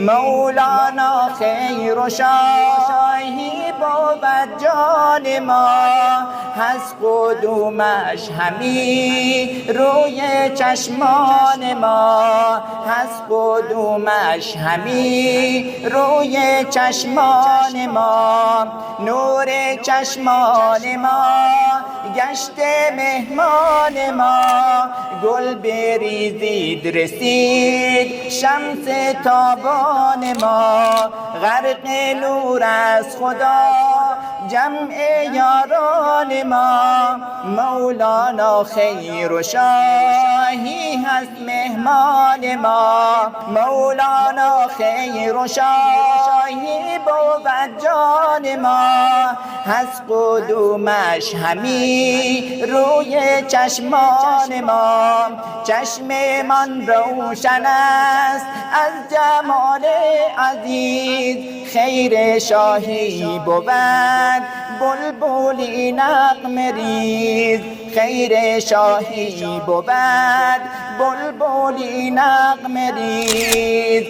مولانا خیر و شاهی بود جان ما، هست قدومش همی روی چشمان ما، هست قدومش همی روی چشمان ما. نور چشمان ما گشت مهمان ما، گل بریزید رسید شمس تابان ما. غرق نور از خدا جمع یاران ما، مولانا خیر و شاهی هست مهمان ما. مولانا خیر و شاهی بود جان ما، هست قدومش همی روی چشمان ما. چشم من روشن است از جمال عزیز، خیر شاهی بود بلبلی نغمه ریز. خیر شاهی بود بلبلی نغمه ریز.